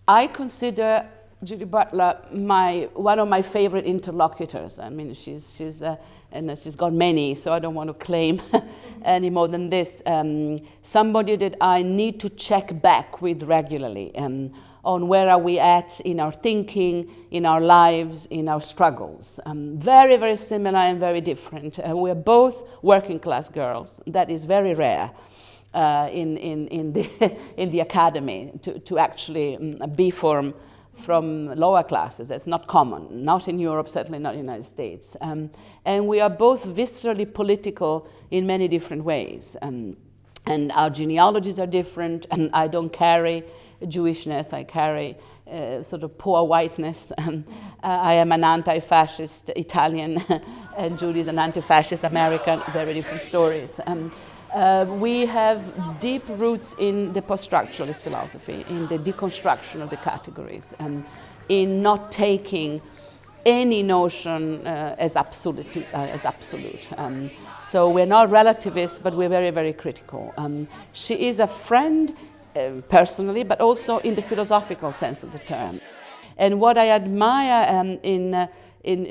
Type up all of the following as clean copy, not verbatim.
I consider Judith Butler one of my favorite interlocutors. I mean, she's got many, so I don't want to claim any more than this. Somebody that I need to check back with regularly on where are we at in our thinking, in our lives, in our struggles. Very, very similar and very different. We're both working class girls. That is very rare. In the academy to actually be from lower classes. That's not common, not in Europe, certainly not in the United States. And we are both viscerally political in many different ways. And our genealogies are different, and I don't carry Jewishness, I carry sort of poor whiteness. I am an anti-fascist Italian, and Judy is an anti-fascist American, very different stories. We have deep roots in the post-structuralist philosophy, in the deconstruction of the categories, in not taking any notion as absolute. So we're not relativists, but we're very, very critical. She is a friend, personally, but also in the philosophical sense of the term. And what I admire in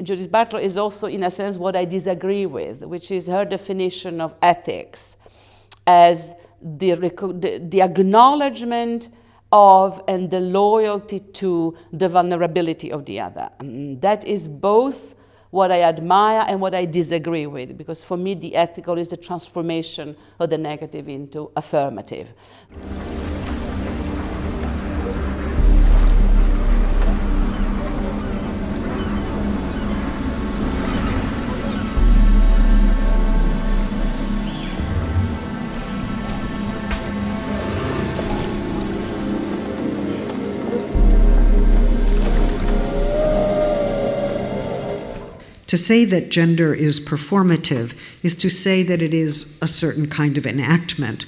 Judith Butler is also, in a sense, what I disagree with, which is her definition of ethics as the acknowledgement of and the loyalty to the vulnerability of the other. That is both what I admire and what I disagree with, because for me the ethical is the transformation of the negative into affirmative. To say that gender is performative is to say that it is a certain kind of enactment.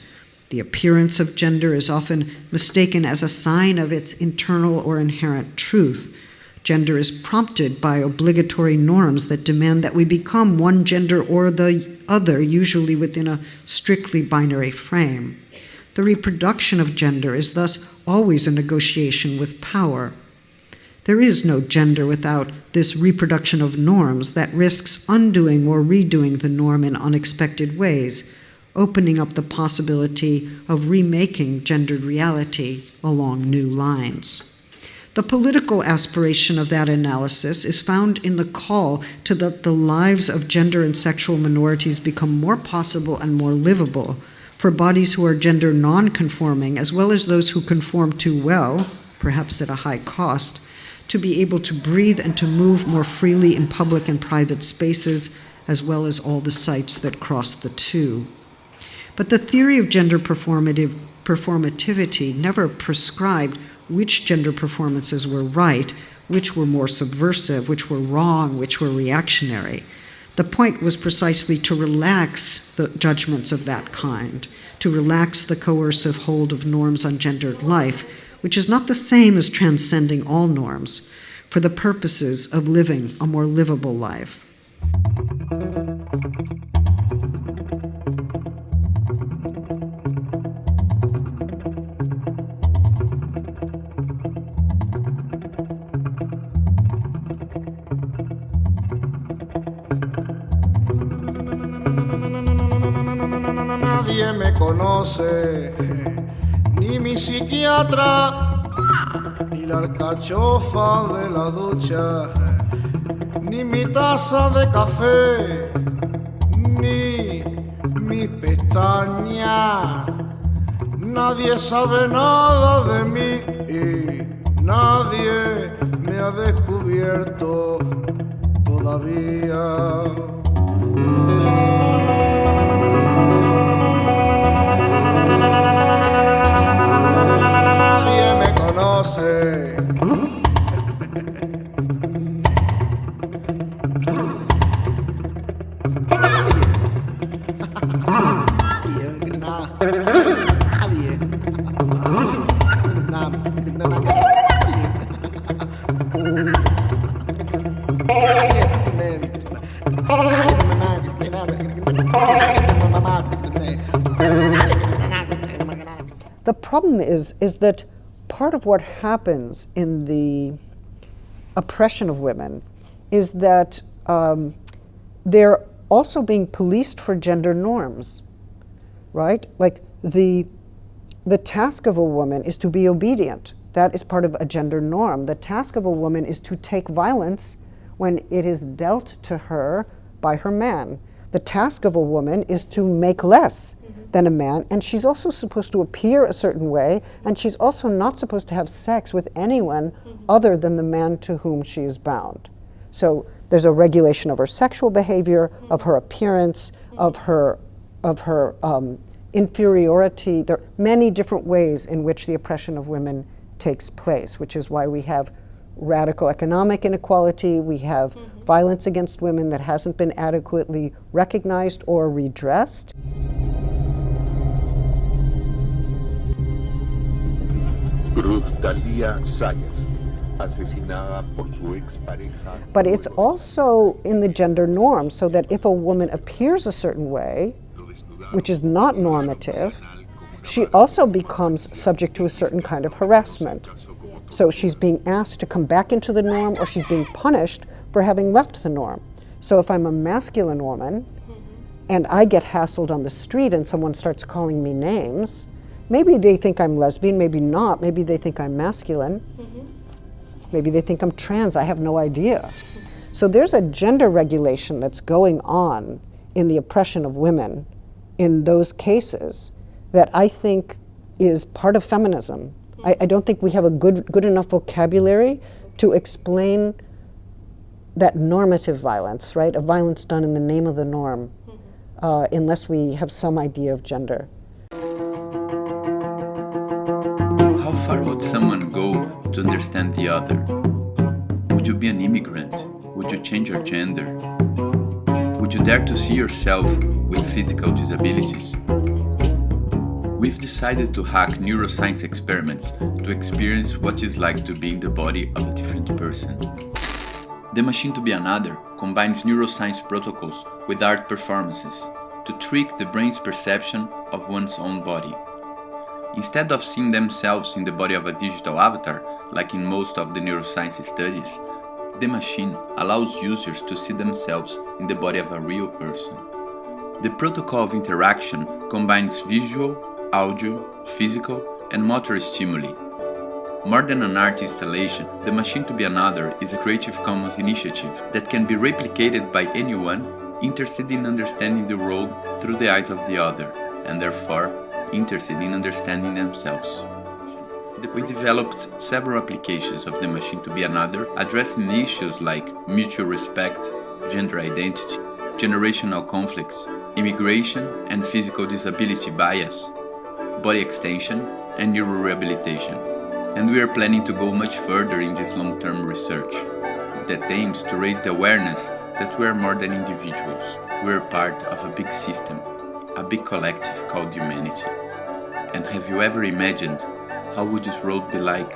The appearance of gender is often mistaken as a sign of its internal or inherent truth. Gender is prompted by obligatory norms that demand that we become one gender or the other, usually within a strictly binary frame. The reproduction of gender is thus always a negotiation with power. There is no gender without this reproduction of norms that risks undoing or redoing the norm in unexpected ways, opening up the possibility of remaking gendered reality along new lines. The political aspiration of that analysis is found in the call to that the lives of gender and sexual minorities become more possible and more livable for bodies who are gender non-conforming, as well as those who conform too well, perhaps at a high cost, to be able to breathe and to move more freely in public and private spaces, as well as all the sites that cross the two. But the theory of gender performativity never prescribed which gender performances were right, which were more subversive, which were wrong, which were reactionary. The point was precisely to relax the judgments of that kind, to relax the coercive hold of norms on gendered life, which is not the same as transcending all norms, for the purposes of living a more livable life. Nadie me conoce, ni mi psiquiatra, ni la alcachofa de la ducha, ni mi taza de café, ni mis pestañas. Nadie sabe nada de mí y nadie me ha descubierto todavía. Nadie me conoce. The problem is that part of what happens in the oppression of women is that they're also being policed for gender norms, right? Like the task of a woman is to be obedient. That is part of a gender norm. The task of a woman is to take violence when it is dealt to her by her man. The task of a woman is to make less than a man, and she's also supposed to appear a certain way, and she's also not supposed to have sex with anyone other than the man to whom she is bound. So there's a regulation of her sexual behavior, of her appearance, of her inferiority. There are many different ways in which the oppression of women takes place, which is why we have radical economic inequality, we have violence against women that hasn't been adequately recognized or redressed. Cruz Dalia Sayas, asesinada por su expareja. But it's also in the gender norm, so that if a woman appears a certain way, which is not normative, she also becomes subject to a certain kind of harassment. So she's being asked to come back into the norm, or she's being punished for having left the norm. So if I'm a masculine woman and I get hassled on the street and someone starts calling me names, maybe they think I'm lesbian, maybe not, maybe they think I'm masculine, maybe they think I'm trans, I have no idea. So there's a gender regulation that's going on in the oppression of women in those cases that I think is part of feminism. I don't think we have a good enough vocabulary to explain that normative violence, right? A violence done in the name of the norm, unless we have some idea of gender. How far would someone go to understand the other? Would you be an immigrant? Would you change your gender? Would you dare to see yourself with physical disabilities? We've decided to hack neuroscience experiments to experience what it's like to be in the body of a different person. The Machine to Be Another combines neuroscience protocols with art performances to trick the brain's perception of one's own body. Instead of seeing themselves in the body of a digital avatar, like in most of the neuroscience studies, the machine allows users to see themselves in the body of a real person. The protocol of interaction combines visual, audio, physical, and motor stimuli. More than an art installation, The Machine to Be Another is a Creative Commons initiative that can be replicated by anyone interested in understanding the world through the eyes of the other, and therefore interested in understanding themselves. We developed several applications of The Machine to Be Another, addressing issues like mutual respect, gender identity, generational conflicts, immigration and physical disability bias, body extension, and neurorehabilitation. And we are planning to go much further in this long-term research that aims to raise the awareness that we are more than individuals. We are part of a big system, a big collective called humanity. And have you ever imagined how would this world be like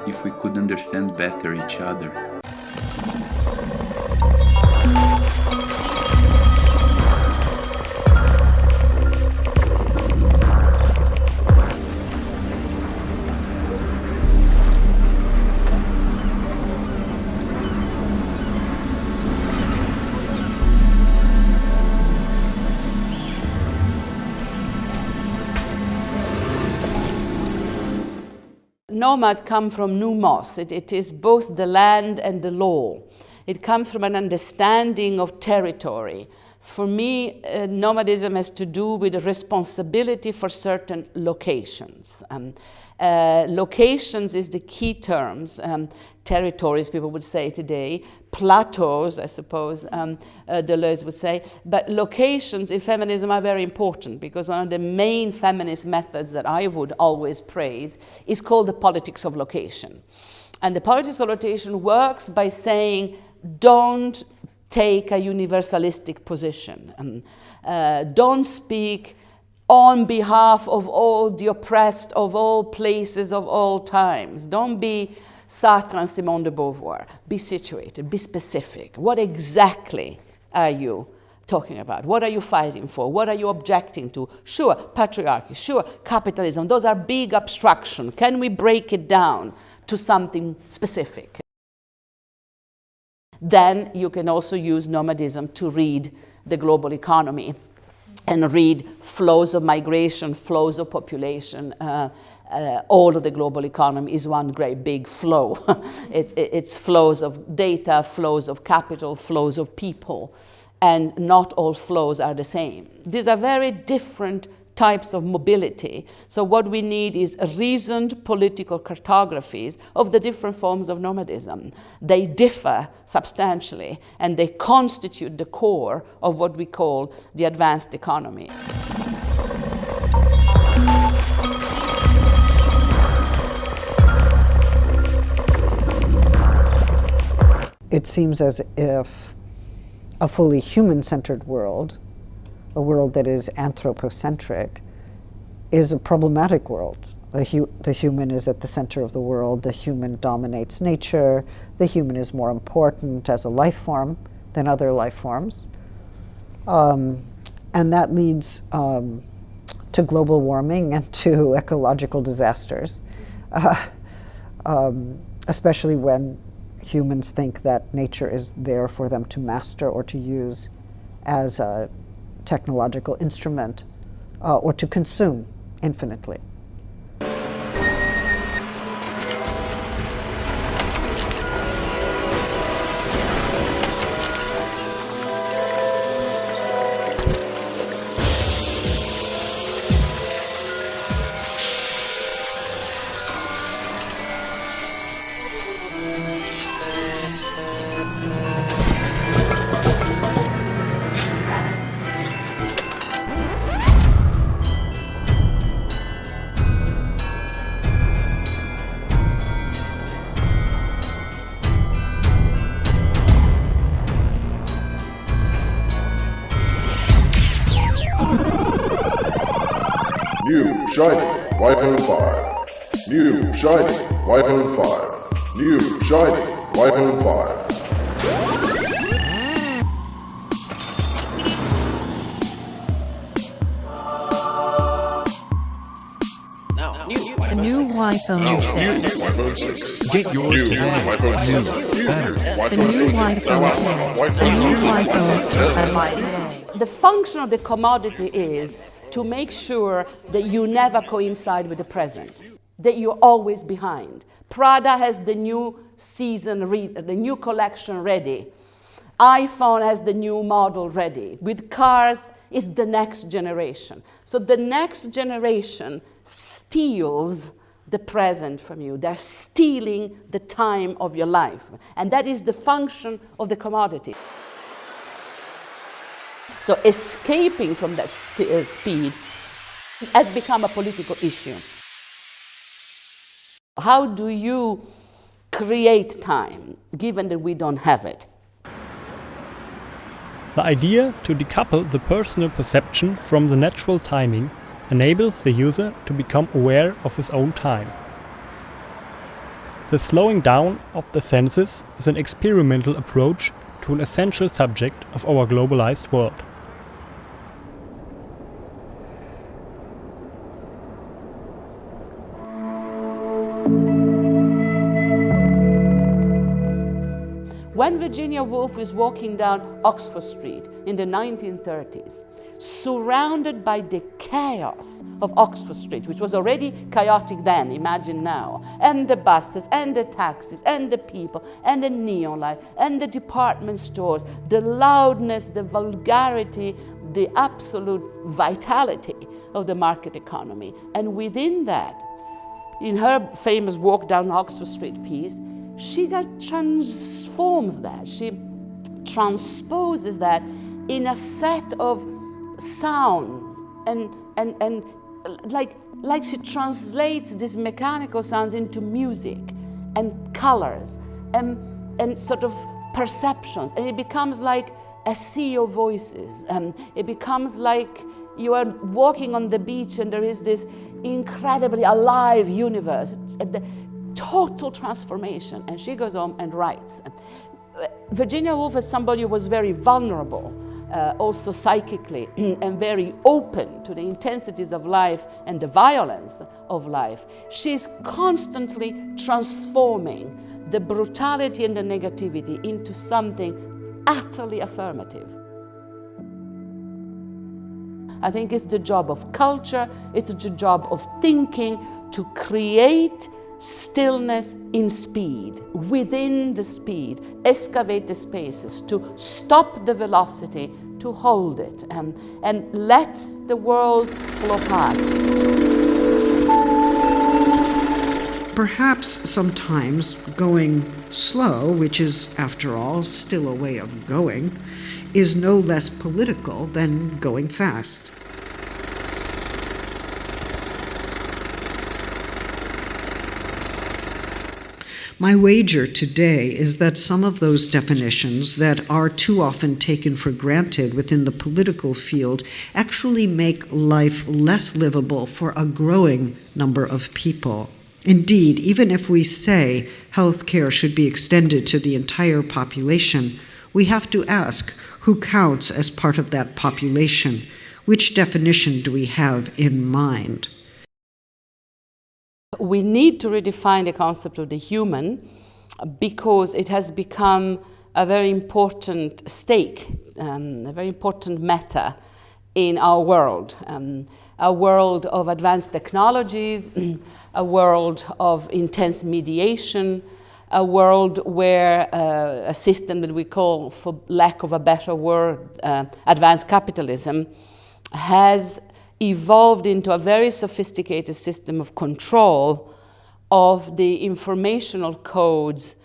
if we could understand better each other? Nomad come from nomos. It is both the land and the law. It comes from an understanding of territory. For me, nomadism has to do with a responsibility for certain locations. Locations is the key terms. Territories, people would say today. Plateaus, I suppose, Deleuze would say. But locations in feminism are very important, because one of the main feminist methods that I would always praise is called the politics of location. And the politics of location works by saying, don't take a universalistic position. Don't speak on behalf of all the oppressed, of all places, of all times. Don't be Sartre and Simone de Beauvoir. Be situated, be specific. What exactly are you talking about? What are you fighting for? What are you objecting to? Sure, patriarchy, sure, capitalism. Those are big abstractions. Can we break it down to something specific? Then you can also use nomadism to read the global economy and read flows of migration, flows of population. All of the global economy is one great big flow. It's flows of data, flows of capital, flows of people, and not all flows are the same. These are very different types of mobility. So what we need is reasoned political cartographies of the different forms of nomadism. They differ substantially, and they constitute the core of what we call the advanced economy. It seems as if a fully human-centered world, a world that is anthropocentric, is a problematic world. The human is at the center of the world, the human dominates nature, the human is more important as a life form than other life forms. And that leads to global warming and to ecological disasters, especially when humans think that nature is there for them to master or to use as a technological instrument or to consume infinitely. New, shiny, iPhone 5. New, shiny, iPhone 5. New, shiny, iPhone 5. A new iPhone 6. New iPhone 6. Get yours today. iPhone 7. Better. The new iPhone 10. The new iPhone 10. The function of the commodity is to make sure that you never coincide with the present, that you're always behind. Prada has the new season, the new collection ready. iPhone has the new model ready. With cars, it's the next generation. So the next generation steals the present from you. They're stealing the time of your life. And that is the function of the commodity. So escaping from that speed has become a political issue. How do you create time, given that we don't have it? The idea to decouple the personal perception from the natural timing enables the user to become aware of his own time. The slowing down of the senses is an experimental approach to an essential subject of our globalized world. When Virginia Woolf is walking down Oxford Street in the 1930s, surrounded by the chaos of Oxford Street, which was already chaotic then, imagine now, and the buses, and the taxis, and the people, and the neon light, and the department stores, the loudness, the vulgarity, the absolute vitality of the market economy. And within that, in her famous Walk Down Oxford Street piece, she transforms that. She transposes that in a set of sounds and like she translates these mechanical sounds into music and colors and sort of perceptions, and it becomes like a sea of voices. It becomes like you are walking on the beach and there is this incredibly alive universe. It's the total transformation. And she goes home and writes. Virginia Woolf is somebody who was very vulnerable also psychically, and very open to the intensities of life and the violence of life. She's constantly transforming the brutality and the negativity into something utterly affirmative. I think it's the job of culture, it's the job of thinking to create stillness in speed, within the speed, excavate the spaces, to stop the velocity, to hold it, and let the world flow past. Perhaps sometimes going slow, which is, after all, still a way of going, is no less political than going fast. My wager today is that some of those definitions that are too often taken for granted within the political field actually make life less livable for a growing number of people. Indeed, even if we say healthcare should be extended to the entire population, we have to ask who counts as part of that population. Which definition do we have in mind? We need to redefine the concept of the human because it has become a very important stake, a very important matter in our world. A world of advanced technologies, a world of intense mediation, a world where a system that we call, for lack of a better word, advanced capitalism, has evolved into a very sophisticated system of control of the informational codes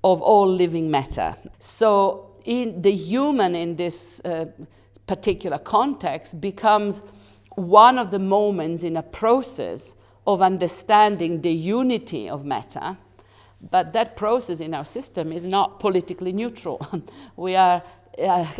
of all living matter. So the human in this particular context becomes one of the moments in a process of understanding the unity of matter, but that process in our system is not politically neutral. We are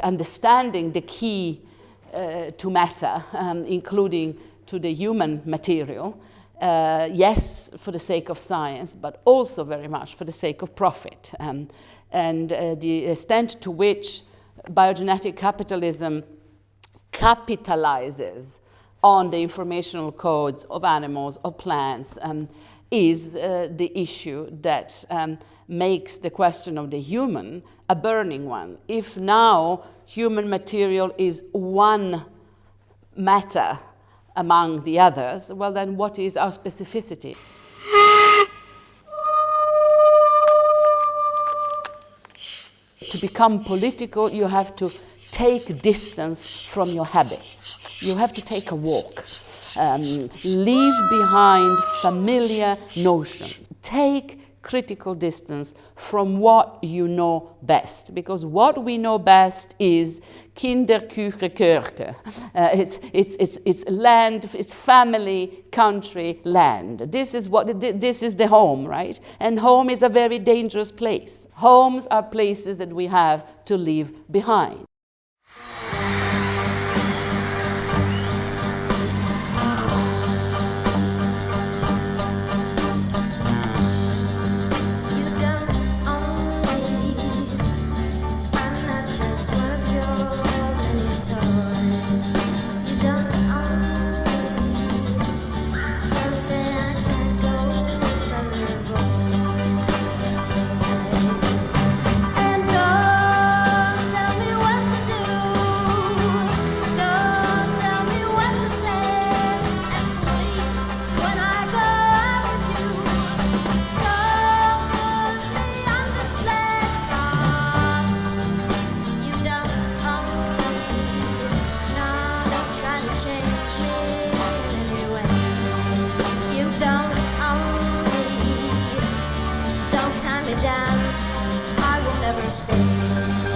understanding the key to matter, including to the human material, yes, for the sake of science, but also very much for the sake of profit. And the extent to which biogenetic capitalism capitalizes on the informational codes of animals, of plants, is the issue that makes the question of the human a burning one. If now human material is one matter among the others, well then what is our specificity? To become political, you have to take distance from your habits. You have to take a walk. Leave behind familiar notions. Take critical distance from what you know best, because what we know best is Kinderküche, Kirche. It's land, it's family, country, land. This is the home, right? And home is a very dangerous place. Homes are places that we have to leave behind. Down, I will never stay.